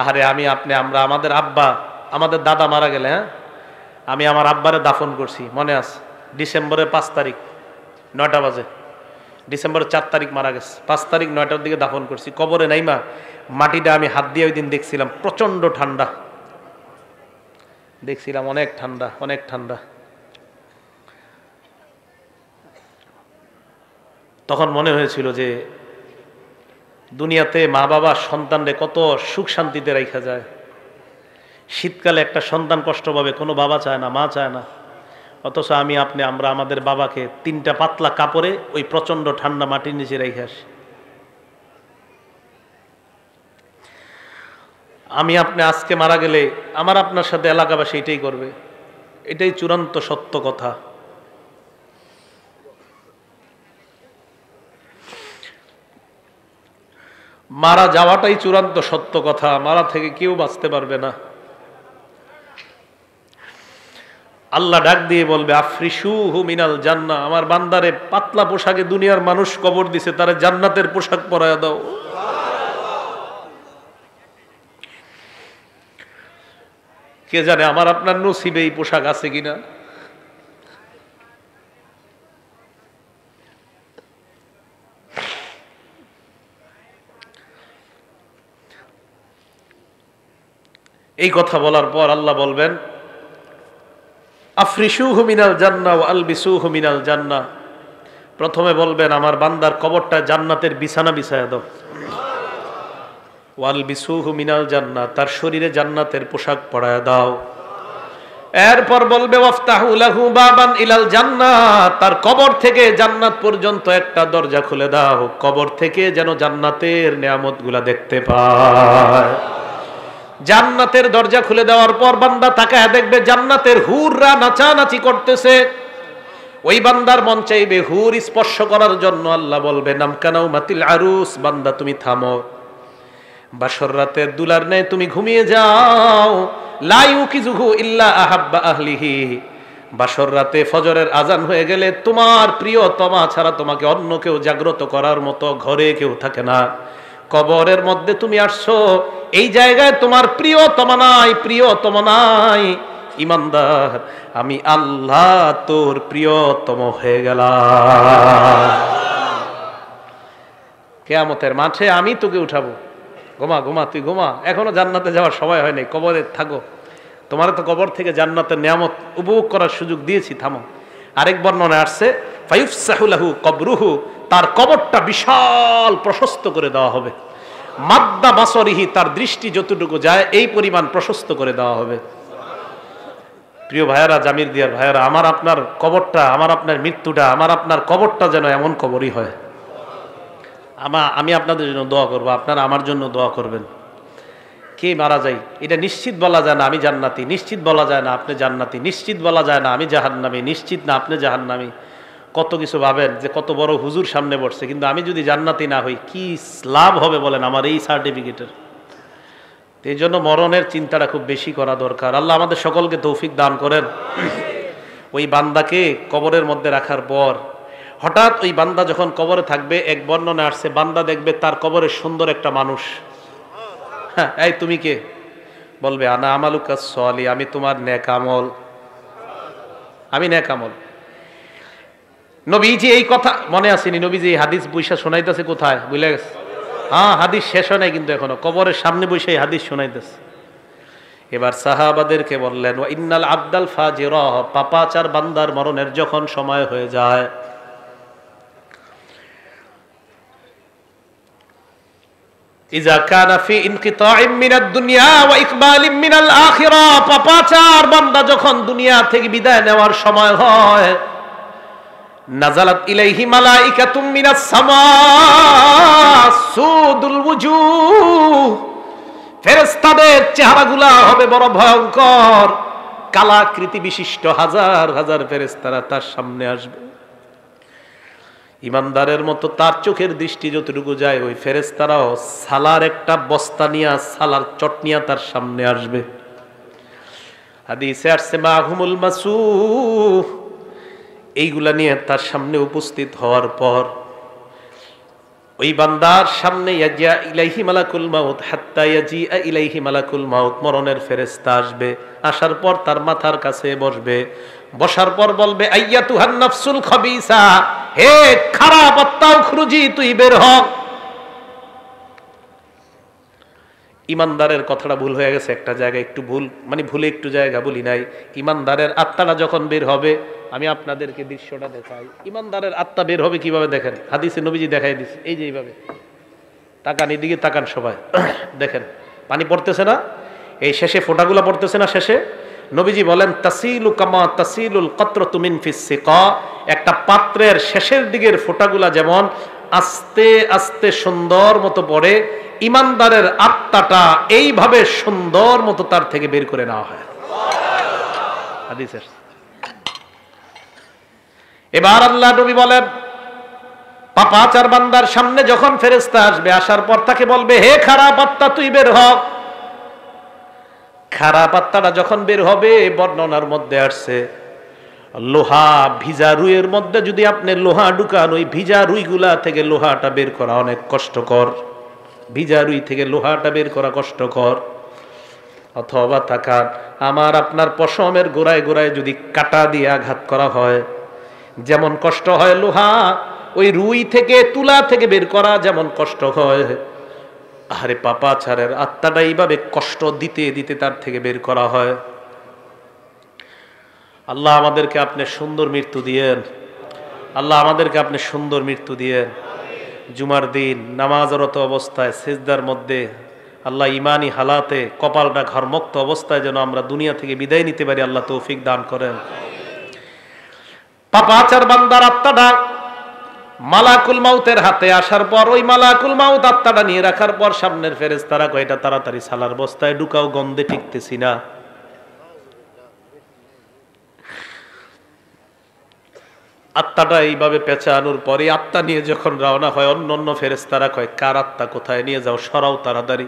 আহারে আমি আপনি আমরা আমাদের আব্বা আমাদের দাদা মারা গেলে, হ্যাঁ আমি আমার আব্বারে দাফন করছি, মনে আছে? ডিসেম্বরের 5 তারিখ 9টা বাজে, ডিসেম্বরের 4 তারিখ মারা গেছে, 5 তারিখ 9টার দিকে দাফন করছি। কবরে নাইমা মাটিটা আমি হাত দিয়ে ওই দিন দেখছিলাম, প্রচন্ড ঠান্ডা দেখছিলাম, অনেক ঠান্ডা অনেক ঠান্ডা। তখন মনে হয়েছিল যে দুনিয়াতে মা বাবা সন্তানরে কত সুখ শান্তিতে রাখা যায়। শীতকালে একটা সন্তান কষ্ট পাবে, কোনো বাবা চায় না, মা চায় না, অথচ আমি আপনি আমরা আমাদের বাবাকে 3টা পাতলা কাপড়ে ওই প্রচন্ড ঠান্ডা মাটির নিচে রেখে আসি। আমি আপনি আজকে মারা গেলে আমার আপনার সাথে এলাকাবাসী এটাই করবে, এটাই চূড়ান্ত সত্য কথা। মারা যাওয়াটাই চূড়ান্ত সত্য কথা, মারা থেকে কেউ বাঁচতে পারবে না। আল্লাহ ডাক দিয়ে বলবে, আফরিসুহু মিনাল জান্নাহ, আমার বান্দারে পাতলা পোশাকে দুনিয়ার মানুষ কবর দিছে, তারে জান্নাতের পোশাক পরায়া দাও। কে জানে আমার আপনার নসিবে এই পোশাক আছে কিনা। এই কথা বলার পর আল্লাহ বলবেন, আফরিসুহু মিনাল জান্নাহ ওয়া আলবিসুহু মিনাল জান্নাহ, প্রথমে বলবেন আমার বান্দার কবরটা জান্নাতের বিছানা বিছায়া দাও। ওয়া আলবিসুহু মিনাল জান্নাহ, তার শরীরে জান্নাতের পোশাক পরায়া দাও। এরপর বলবে ওয়াফতাহু লাহু বাবান ইলাল জান্নাহ, তার কবর থেকে জান্নাত পর্যন্ত একটা দরজা খুলে দাও, কবর থেকে যেন জান্নাতের নিয়ামতগুলা দেখতে পায়। জান্নাতের দরজা খুলে দেওয়ার পর বান্দা তাকায় দেখবে জান্নাতের হুররা নাচানাচি করতেছে। ওই বান্দার মন চাইবে হুর স্পর্শ করার জন্য। আল্লাহ বলবে নামকানাউ মাতিল আরুস, বান্দা তুমি থামো, বাসর রাতের দুলার নেই তুমি ঘুমিয়ে যাও। লা ইউকিজুহু ইল্লা আহাব্বা আহলিহি, বাসর রাতে ফজরের আজান হয়ে গেলে তোমার প্রিয়তমা ছাড়া তোমাকে অন্য কেউ জাগ্রত করার মতো ঘরে কেউ থাকে না। কবরের মধ্যে তুমি আসছো, এই জায়গায় তোমার প্রিয়তমা নাই, প্রিয়তমা নাই। ইমানদার, আমি আল্লাহ তোর প্রিয়তম হয়ে গেলাম। কিয়ামতের মাঠে আমি তোকে উঠাবো। ঘুমা ঘুমা, তুই ঘুমা, এখনো জান্নাতে যাওয়ার সময় হয় নাই, কবরে থাকো। তোমার তো কবর থেকে জান্নাতের নিয়ামত উপভোগ করার সুযোগ দিয়েছি, থামো। আরেক বর্ণনায় আসছে ফায়ুফসাহু লাহু কবরুহু, তার কবরটা বিশাল প্রশস্ত করে দেওয়া হবে। মাদ্দা বাসরিহি, তার দৃষ্টি যতটুকু যায় এই পরিমাণ প্রশস্ত করে দেওয়া হবে। প্রিয় ভাইয়ারা, জামির দিয়ার ভাইয়ারা, আমার আপনার কবরটা, আমার আপনার মৃত্যুটা, আমার আপনার কবরটা যেন এমন কবরই হয়। আমি আপনাদের জন্য দোয়া করবো, আপনারা আমার জন্য দোয়া করবেন। কে মারা যায় এটা নিশ্চিত বলা যায় না আমি জান্নাতি, নিশ্চিত বলা যায় না আপনি জান্নাতি, নিশ্চিত বলা যায় না আমি জাহান্নামী, নিশ্চিত না আপনি জাহান্নামী। কত কিছু ভাবেন যে কত বড় হুজুর সামনে বসছে, কিন্তু আমি যদি জান্নাতি না হই কি লাভ হবে বলেন আমার এই সার্টিফিকেটের। এই জন্য মরণের চিন্তাটা খুব বেশি করা দরকার। আল্লাহ আমাদের সকলকে তৌফিক দান করেন। ওই বান্দাকে কবরের মধ্যে রাখার পর হঠাৎ ওই বান্দা যখন কবরে থাকবে, এক বর্ণনা আসছে বান্দা দেখবে তার কবরে সুন্দর একটা মানুষ। হ্যাঁ, এই তুমি কে? বলবে আনা আমালুকাস সলি, আমি তোমার নেক আমল, আমি নেক আমল। নবীজি এই কথা মনে আসেনি, নবীজি এই হাদিস বৈশা শোনাইতেছে কোথায় বুঝলে গেছে? হ্যাঁ, হাদিস শেষ হয় নাই কিন্তু এখনো, কবরের সামনে বসে এই হাদিস শোনাইতেছে। এবার সাহাবাদেরকে বললেন ওয়া ইন্নাল আবদাল ফাজিরা, পাপাচার বান্দার মরণের যখন সময় হয়ে যায়, ইজা কানা ফি ইনকিতাইম মিনাদ দুনিয়া ওয়া ইকবালিম মিনাল আখিরা, পাপাচার বান্দা যখন দুনিয়া থেকে বিদায় নেওয়ার সময় হয়, নাজালাত ইলাইহি মালাইকাতুম মিনাস সামা সুদুল ওয়ুজুহ, ফেরেশতাদের চেহারাগুলা হবে বড় ভয়ঙ্কর, কালাকৃতি বিশিষ্ট হাজার হাজার ফেরেশতারা তার সামনে আসবে। ইমানদারের মতো তার চোখের দৃষ্টি যতটুকু যায়, ওই ফেরেশতারাও সালার একটা বস্তা নিয়ে, সালার চটনিয়া তার সামনে আসবে। হাদিসে আসছে মাহুমুল মাসুহ, এইগুলা নিয়ে তার সামনে উপস্থিত হওয়ার পর ওই বান্দার সামনে ইয়াজিয়া ইলাইহি মালাকুল মাউত হাত্তা ইয়াজিআ ইলাইহি মালাকুল মাউত, মরণের ফেরেশতা আসবে। আসার পর তার মাথার কাছে বসবে, বসার পর বলবে আইয়াতুহান নাফসুল খাবিসা, হে খারাপ আত্মা উখরুজি, তুই বের হ। ইমানদারের কথাটা ভুল হয়ে গেছে একটা জায়গায়, একটু ভুল মানে ভুলে একটু জায়গা বলি নাই। ইমানদারের আত্মাটা যখন বের হবে, আমি আপনাদেরকে দৃশ্যটা দেখাই। ইমানদারের আত্মা বের হবে কিভাবে দেখেন, হাদিসে নবীজি দেখাই দিচ্ছে। এই যে এইভাবে তাকান, এদিকে তাকান সবাই, দেখেন পানি পড়তেছে না, এই শেষে ফোঁটাগুলো পড়তেছে না শেষে। নবীজি বলেন তাসিলু কামা তাসিলুল কতরাতু মিন ফিস সিকা, একটা পাত্রের শেষের দিকের ফোঁটাগুলা যেমন আস্তে আস্তে সুন্দর মতো পড়ে, ইমানদারের আত্মাটা এইভাবে সুন্দর মতো তার থেকে বের করে নেওয়া হয়। হাদিসের এবার আল্লাহ নবী বলেন পাপাচার বান্দার সামনে যখন ফেরেশতা আসবে, আসার পর তাকে বলবে হে খারাপ আত্মা, তুই বের হ। খারাপ আত্মাটা যখন বের হবে, বর্ণনার মধ্যে আসছে লোহা ভিজা রুইয়ের মধ্যে যদি আপনি লোহা ঢুকান, ওই ভিজা রুইগুলা থেকে লোহাটা বের করা অনেক কষ্টকর। ভিজা রুই থেকে লোহাটা বের করা কষ্টকর। অথবা তাকান, আমার আপনার পশমের গোড়ায় গোড়ায় যদি কাঁটা দিয়ে আঘাত করা হয়, যেমন কষ্ট হয় লোহা, ওই রুই থেকে তুলা থেকে বের করা যেমন কষ্ট হয়, আরে পাপাচারের আত্মাটা এইভাবে কষ্ট দিতে দিতে তার থেকে বের করা হয়। আল্লাহ আমাদেরকে আপনি সুন্দর মৃত্যু দিয়েন, আল্লাহ আমাদেরকে আপনি সুন্দর মৃত্যু দিয়েন। জুমার দিন নামাজরত অবস্থায় সিজদার মধ্যে আল্লাহ ইমানি হালাতে কপালটা ঘরমুক্ত অবস্থায় যেন আমরা দুনিয়া থেকে বিদায় নিতে পারি, আল্লাহ তৌফিক দান করেন। পাপাচার বান্দার আত্মাটা মালাকুল মাউতের হাতে আসার পর, ওই মালাকুল মাউত আত্মাটা নিয়ে রাখার পর সামনের ফেরেশতারা কয় এটা তাড়াতাড়ি সালার বস্তায় ঢুকাও, গন্ধে টিকতেছি না। আত্মাটা এইভাবে পেঁচানোর পরে আত্মা নিয়ে যখন রওনা হয়, অন্য ফেরেশতারা কয় কার আত্মা কোথায় নিয়ে যাও, সরাও তাড়াতাড়ি।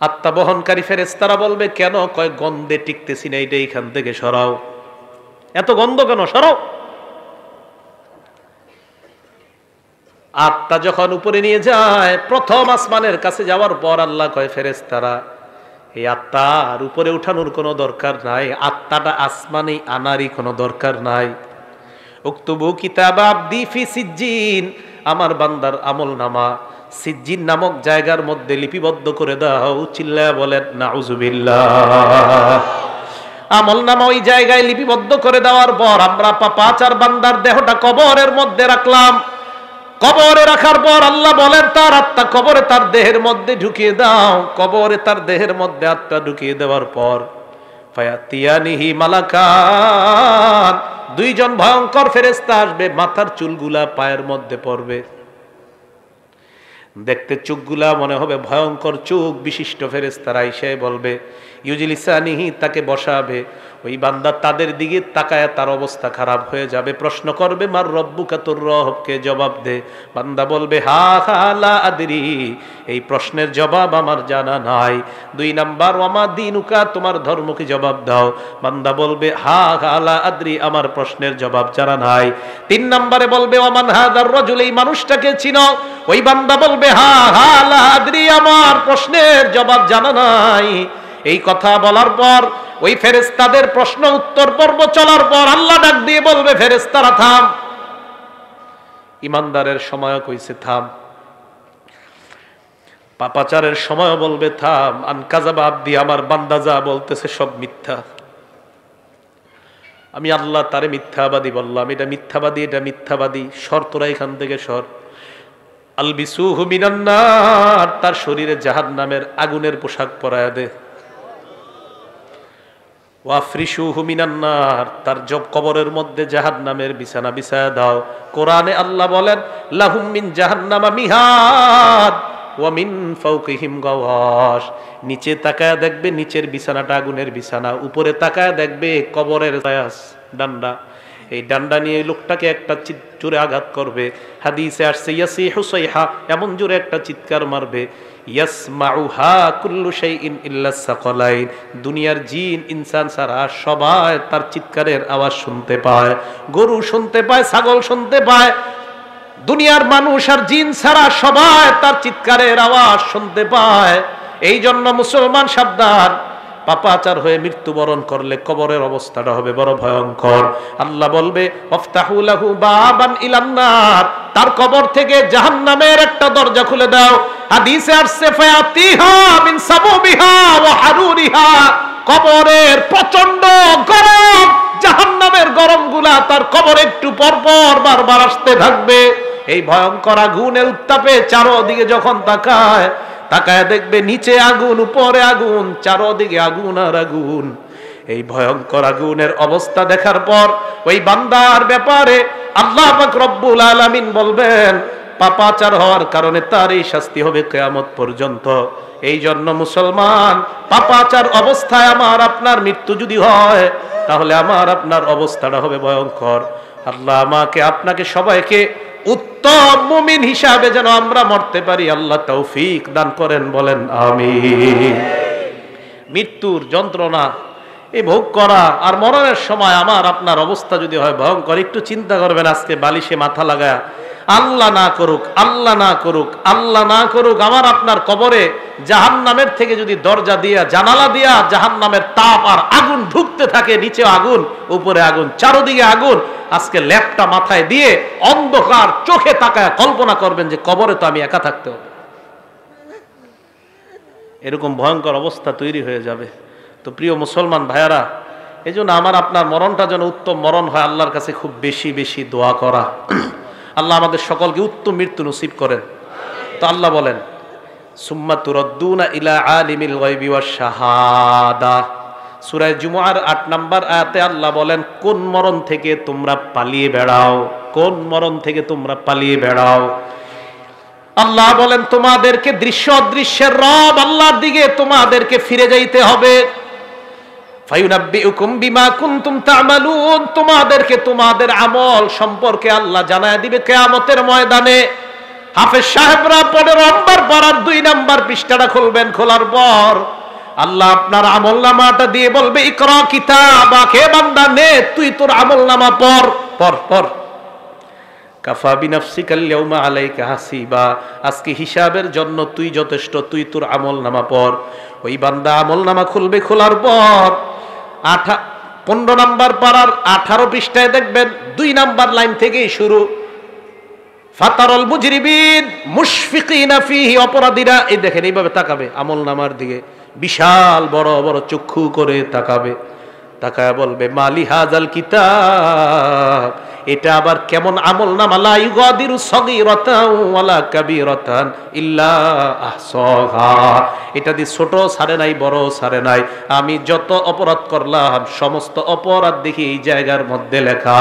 আত্মা বহনকারী ফেরেশতারা বলবে কেন, কয় গন্ধে টিকতেছি না, এইটা এইখান থেকে সরাও। এত গন্ধ কেন, সরাও। আত্মা যখন উপরে নিয়ে যায়, প্রথম আসমানের কাছে যাওয়ার পর আল্লাহ কয় ফেরেশতারা এই আত্মার উপরে উঠানোর কোনো দরকার নাই, আত্মাটা আসমানে আনারই কোনো দরকার নাই। উক্তুবু কিতাব আবদি ফি সিজ্জিন, আমার বান্দার আমল নামা সিজ্জিন নামক জায়গার মধ্যে লিপিবদ্ধ করে দাও। চিল্লায়া বলেন নাউজুবিল্লাহ। আমল নামা ওই জায়গায় লিপিবদ্ধ করে দেওয়ার পর আমরা পাপাচার বান্দার দেহটা কবরের মধ্যে রাখলাম। কবরে রাখার পর আল্লাহ বলেন তার আত্মা কবরে তার দেহের মধ্যে ঢুকিয়ে দাও। কবরে তার দেহের মধ্যে আত্মা ঢুকিয়ে দেওয়ার পর ফায়াতিয়ানিহি মালাকান, দুইজন ভয়ঙ্কর ফেরেশতা আসবে, মাথার চুলগুলা পায়ের মধ্যে পড়বে। দেখতে চোখগুলা মনে হবে ভয়ঙ্কর চোখ বিশিষ্ট ফেরেশতারা এসে বলবে ইউজিলিসানিহি, তাকে বসাবে। ওই বান্দা তাদের দিকে তাকায়, তার অবস্থা খারাপ হয়ে যাবে। প্রশ্ন করবে মার রব্বুকা, তোর রবকে জবাব দে। বান্দা বলবে হা হা লা আদরি, এই প্রশ্নের জবাব আমার জানা নাই। 2 নাম্বার ওয়ামা দিনুকা, তোমার ধর্ম কি, জবাব দাও। বান্দা বলবে হা হা লা আদরি, আমার প্রশ্নের জবাব জানা নাই। 3 নম্বরে বলবে ওয়ামান হাদার রাজুল, এই মানুষটাকে চিনো। ওই বান্দা বলবে হা হা লা আদরি, আমার প্রশ্নের জবাব জানা নাই। এই কথা বলার পর ওই ফেরেশতাদের প্রশ্ন উত্তর পর্ব চলার পর আল্লাহ ডাক দিয়ে বলবে ফেরেশতারা থাম। ইমানদারের সময় কইছে থাম, পাপাচারের সময় বলবে থাম। আনকাযাবা আবদি, আমার বান্দা যা বলতেছে সব মিথ্যা, আমি আল্লাহ তারে মিথ্যাবাদী বললাম, এটা মিথ্যাবাদী, এটা মিথ্যাবাদী, সর তোরা এখান থেকে সর। আলবিসুহু মিনান নার, তার শরীরে জাহান্নামের আগুনের পোশাক পরায়া দে। ওয়াফরিশুহু মিনান নার, তার জব কবরের মধ্যে জাহান্নামের বিছানা বিছায়া দাও। কোরআনে আল্লাহ বলেন লাহুম মিন জাহান্নামা মিহাদ ওয়া মিন ফাওকিহিম গাওয়াশ, নিচে তাকায় দেখবে নিচের বিছানাটা আগুনের বিছানা, উপরে তাকায় দেখবে কবরের ডান্ডা। এই ডান্ডা নিয়ে লোকটাকে একটা জোরে আঘাত করবে। হাদিসে আসছে ইয়াসিহু সাইহা, এমন জোরে একটা চিৎকার মারবে, ইয়াসমাউহা কুল্লু শাইইন ইল্লা সাকালাইন, দুনিয়ার জিন ইনসান ছাড়া সবাই তার চিৎকারের আওয়াজ শুনতে পায়। গরু শুনতে পায়, ছাগল শুনতে পায়, দুনিয়ার মানুষ আর জিন ছাড়া সবাই তার চিৎকারের আওয়াজ শুনতে পায়। এই জন্য মুসলমান সাবধান, পাপাচার হয়ে মৃত্যুবরণ করলে কবরের অবস্থাটা হবে বড় ভয়ঙ্কর। আল্লাহ বলবে ওয়াফতাহু লাহু বাবান ইলান নার, তার কবর থেকে জাহান্নামের একটা দরজা খুলে দাও। হাদিসে আসছে ফায়াতিহা মিন সাবুবিহা ওয়া হারুরিহা, কবরের প্রচন্ড গরম, জাহান্নামের গরমগুলা তার কবর একটু পর পর বারবার আসতে থাকবে। এই ভয়ঙ্কর আগুনের উত্তাপে চারদিকে যখন তাকায় দেখবে নিচে আগুন, উপরে আগুন, চারদিকে আগুন আর আগুন। এই ভয়ঙ্কর আগুনের অবস্থা দেখার পর ওই বান্দার ব্যাপারে আল্লাহ পাক রব্বুল আলামিন বলবেন পাপাচার হওয়ার কারণে তার এই শাস্তি হবে কিয়ামত পর্যন্ত। এই জন্য মুসলমান, পাপাচার অবস্থায় আমার আপনার মৃত্যু যদি হয় তাহলে আমার আপনার অবস্থাটা হবে ভয়ঙ্কর। আল্লাহ আমাকে আপনাকে সবাইকে উত্তম মুমিন হিসাবে যেন আমরা মরতে পারি আল্লাহ তৌফিক দান করেন, বলেন আমিন। মৃত্যুর যন্ত্রণা এই ভোগ করা আর মরণের সময় আমার আপনার অবস্থা যদি হয় ভয়ঙ্কর, একটু চিন্তা করবেন আজকে বালিশে মাথা লাগায়, আল্লাহ না করুক, আল্লাহ না করুক, আল্লাহ না করুক আমার আপনার কবরে জাহান্নামের থেকে যদি দরজা দিয়া জানালা দিয়া জাহান্নামের তাপ আর আগুন ঢুকতে থাকে, নিচে আগুন উপরে আগুন চারদিকে আগুন, আজকে ল্যাপটা মাথায় দিয়ে অন্ধকার চোখে তাকায় কল্পনা করবেন যে কবরে তো আমি একা থাকতে হবে। এরকম ভয়ঙ্কর অবস্থা তৈরি হয়ে যাবে। তো প্রিয় মুসলমান ভাইয়ারা, এই জন্য আমার আপনার মরণটা যেন উত্তম মরণ হয়, আল্লাহর কাছে খুব বেশি বেশি দোয়া করা। আল্লাহ আমাদের সকলকে উত্তম মৃত্যু নসিব করেন। তো আল্লাহ বলেন সুম্মা তুরাদ্দুনা ইলা আলিমিল গায়বি ওয়াশ শাহাদা, সূরা জুমুআর ৮ নম্বর আয়াতে আল্লাহ বলেন কোন মরণ থেকে তোমরা পালিয়ে বেড়াও, কোন মরণ থেকে তোমরা পালিয়ে বেড়াও। আল্লাহ বলেন তোমাদেরকে দৃশ্য অদৃশ্যের রব আল্লাহর দিকে তোমাদেরকে ফিরে যাইতে হবে। ফায়ুনাব্বিউকুম বিমা কুনতুম তা'মালুন, তোমাদেরকে তোমাদের আমল সম্পর্কে আল্লাহ জানায় দিবে কিয়ামতের ময়দানে। হাফেজ সাহেবরা 15 নম্বর পারার 2 নম্বর পৃষ্ঠাটা খুলবেন, খোলার পর আল্লাহ আপনার আমলনামাটা দিয়ে বলবে ইকরা কিতাবাকে, বান্দা নে তুই তোর আমলনামা পড় পড় পড়। কাফা বিনাফসিকাল ইয়াউমা আলাইকা হাসিবা, আজকে হিসাবের জন্য তুই যথেষ্ট, তুই তোর আমলনামা পড়। ওই বান্দা আমলনামা খুলবে, খোলার পর 15 নম্বর পারার 18 পৃষ্ঠায় দেখবেন 2 নম্বর লাইন থেকেই শুরু। ফাতারাল মুজরিমিন মুশফিকিনা ফিহি, অপরাধীরা এই দেখেন এইভাবে তাকাবে আমলনামার দিকে, বিশাল বড় বড় চক্ষু করে তাকাবে, তাকায় বলবে মালি হাজাল কিতাব, এটা আবার কেমন আমলনামা, লা ইউগাদিরু সগীরাতান ওয়ালা কাবীরাতান ইল্লা আহসাহা, এটা দিয়ে ছোট ছাড়ে নাই বড় ছাড়ে নাই, আমি যত অপরাধ করলাম সমস্ত অপরাধ দেখি এই জায়গার মধ্যে লেখা।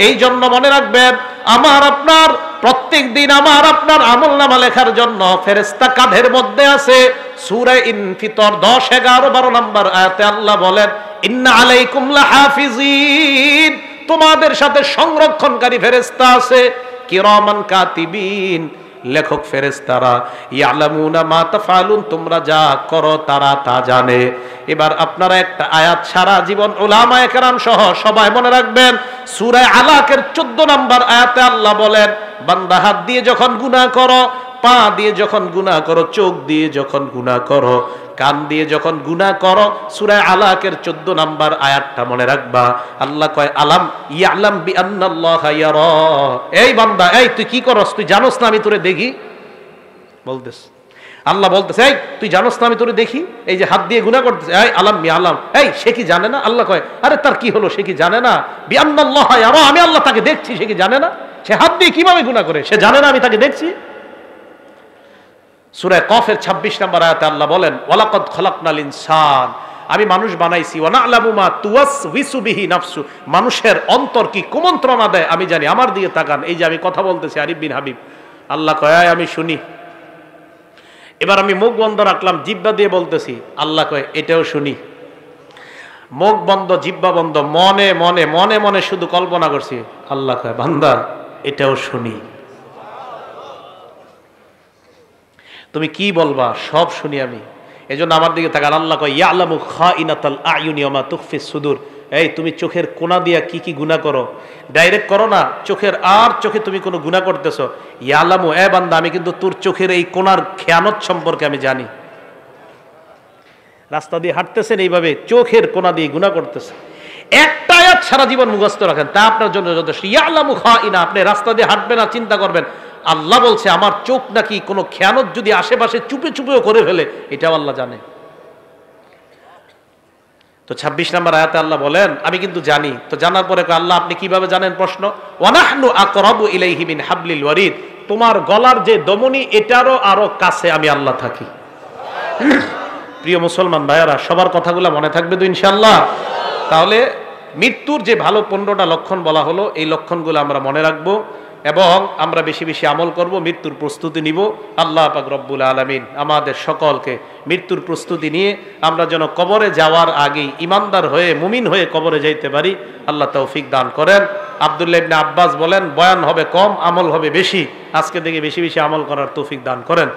এই জন্য মনে রাখবেন আমার আপনার প্রত্যেক দিন আমার আপনার আমলনামা লেখার জন্য ফেরেশতা কাঁধের মধ্যে আছে। সূরা ইনফিতর 10, 11, 12 নম্বর আয়াতে আল্লাহ বলেন ইন্না আলাইকুম লাহাফিজিন, তোমাদের সাথে সংরক্ষণকারী ফেরেশতা আছে, কিরামান কাতিবিন, লেখক ফেরেশতারা, ইয়ালামুনা মা তাফআলুন, তোমরা যা করো তারা তা জানে। এবার আপনারা একটা আয়াত সারা জীবন উলামায়ে কেরাম সহ সবাই মনে রাখবেন, সূরা আলাকের 14 নম্বর আয়াতে আল্লাহ বলেন বান্দা হাত দিয়ে যখন গুনাহ করো, পা দিয়ে যখন গুনাহ করো, চোখ দিয়ে যখন গুনাহ করো, কান দিয়ে যখন গুনাহ করো, সূরা আলাকের 14 নম্বর আয়াতটা মনে রাখবা। আল্লাহ কয় আলাম ইয়ালাম বিআন্নাল্লাহা ইয়ারা, এই বান্দা এই তুই কি করস, তুই জানোস না আমি তোরে দেখি, বলতেছ আল্লাহ বলতেছে এই তুই জানোস না আমি তোরে দেখি, এই যে হাত দিয়ে গুনাহ করতেছে, এই আলাম ইয়ালাম, এই সে কি জানে না? আল্লাহ কয় আরে তার কি হলো, সে কি জানে না? বিআন্নাল্লাহা ইয়ারা, আমি আল্লাহ তাকে দেখছি, সে কি জানে না? সে হাত দিয়ে কিভাবে গুনাহ করে, সে জানে না আমি তাকে দেখছি? সূরা কফের 26 নম্বর আয়াতে আল্লাহ বলেন ওয়ালাকাদ খালাকনাল ইনসান, আমি মানুষ বানাইছি, ওয়া না'লামু মা তুওয়াসওয়িসু বিহি নাফসু, মানুষের অন্তর কি কুমন্ত্রণা দেয় আমি জানি। আমার দিকে তাকান, এই যে আমি কথা বলতেছি আরিফ বিন হাবিব, আল্লাহ কয় আমি শুনি। এবার আমি মুখ বন্ধ রাখলাম, জিহ্বা দিয়ে বলতেছি, আল্লাহ কয় এটাও শুনি। মুখ বন্ধ, জিহ্বা বন্ধ, মনে মনে মনে মনে শুধু কল্পনা করছি, আল্লাহ কয় বান্দা এটাও শুনি। তুমি কি বলবা সব শুনি আমি। এজন্য আমার দিকে তাকান, আল্লাহ কয় ইয়ালামু খাইনাতাল আয়ুনি ওয়া মা তুখফিস সুদূর। এই তুমি চোখের কোনা দিয়া কি কি গুনাহ করো, ডাইরেক্ট করো না, চোখের আর চোখে তুমি কোনো গুনাহ করতেছো, ইয়ালামু এ বান্দা আমি কিন্তু তোর চোখের এই কোনার খেয়ানত সম্পর্কে আমি জানি। রাস্তা দিয়ে হাঁটতেছেন এইভাবে চোখের কোনা দিয়ে গুনাহ করতেছে, একটা আয়াত সারা জীবন মুখস্থ রাখেন, তা আপনার জন্য যথেষ্ট। ইয়ালামু খাইনা, আপনি রাস্তা দিয়ে হাঁটবেন না, চিন্তা করবেন আল্লাহ বলছে আমার চোখ নাকি কোনো খেয়ানত যদি আশেপাশে চুপে চুপেও করে ফেলে, এটাও আল্লাহ জানে। তো 26 নম্বর আয়াতে আল্লাহ বলেন আমি কিন্তু জানি। তো জানার পরে আল্লাহ আপনি কিভাবে জানেন? প্রশ্ন, ওয়া নাহনু আকরাবু ইলাইহি মিন হাবলিল ওয়ারিদ, তোমার গলার যে দমনি এটারও আরো কাছে আমি আল্লাহ থাকি। প্রিয় মুসলমান ভাইয়ারা, সবার কথাগুলো মনে থাকবে তো ইনশাআল্লাহ? তাহলে মৃত্যুর যে ভালো 15টা লক্ষণ বলা হলো, এই লক্ষণগুলো আমরা মনে রাখবো এবং আমরা বেশি বেশি আমল করব, মৃত্যুর প্রস্তুতি নিব। আল্লাহ পাক রব্বুল আলামিন আমাদের সকলকে মৃত্যুর প্রস্তুতি নিয়ে আমরা যেন কবরে যাওয়ার আগেই ইমানদার হয়ে মুমিন হয়ে কবরে যাইতে পারি, আল্লাহ তৌফিক দান করেন। আব্দুল্লাহ ইবনে আব্বাস বলেন বয়ান হবে কম, আমল হবে বেশি। আজকে থেকে বেশি বেশি আমল করার তৌফিক দান করেন।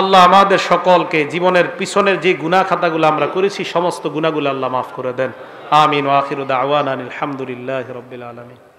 আল্লাহ আমাদের সকলকে জীবনের পিছনের যে গুনাহ খাতাগুলো আমরা করেছি সমস্ত গুনাহগুলো আল্লাহ মাফ করে দেন। আমিন ওয়া আখিরু দাওয়ানা আলহামদুলিল্লাহি রাব্বিল আলামিন।